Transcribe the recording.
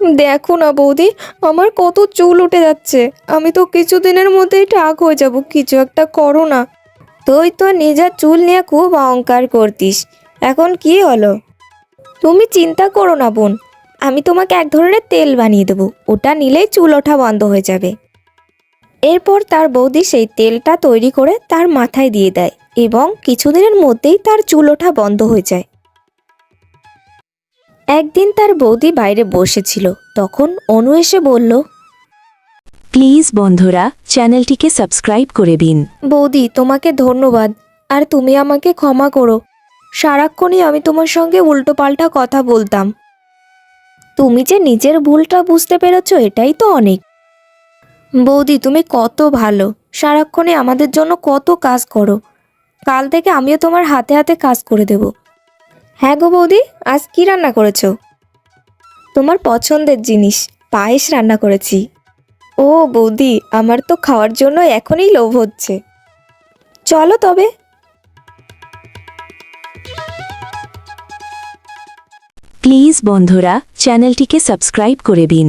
দেখো না বৌদি, আমার কত চুল উঠে যাচ্ছে। আমি তো কিছুদিনের মধ্যেই টাক হয়ে যাব, কিছু একটা করো না। তুই তো নিজের চুল নিয়ে খুব অহংকার করতিস, এখন কি হলো? তুমি চিন্তা করো না বোন, আমি তোমাকে এক ধরনের তেল বানিয়ে দেবো, ওটা নিলেই চুল ওঠা বন্ধ হয়ে যাবে। এরপর তার বৌদি সেই তেলটা তৈরি করে তার মাথায় দিয়ে দেয় এবং কিছুদিনের মধ্যেই তার চুল ওঠা বন্ধ হয়ে যায়। একদিন তার বৌদি বাইরে বসেছিল, তখন অনু এসে বলল, প্লিজ বন্ধুরা চ্যানেলটিকে সাবস্ক্রাইব করে দিন। বৌদি তোমাকে ধন্যবাদ, আর তুমি আমাকে ক্ষমা করো। সারাক্ষণই আমি তোমার সঙ্গে উল্টোপাল্টা কথা বলতাম। তুমি যে নিজের ভুলটা বুঝতে পেরেছো, এটাই তো অনেক। বৌদি তুমি কত ভালো, সারাক্ষণই আমাদের জন্য কত কাজ করো। কাল থেকে আমিও তোমার হাতে হাতে কাজ করে দেব। হ্যাঁ গো বৌদি, আজ কি রান্না করেছো? তোমার পছন্দের জিনিস, পায়েস রান্না করেছি। ও বৌদি, আমার তো খাওয়ার জন্য এখনই লোভ হচ্ছে। চলো তবে। প্লিজ বন্ধুরা চ্যানেলটিকে সাবস্ক্রাইব করে দিন।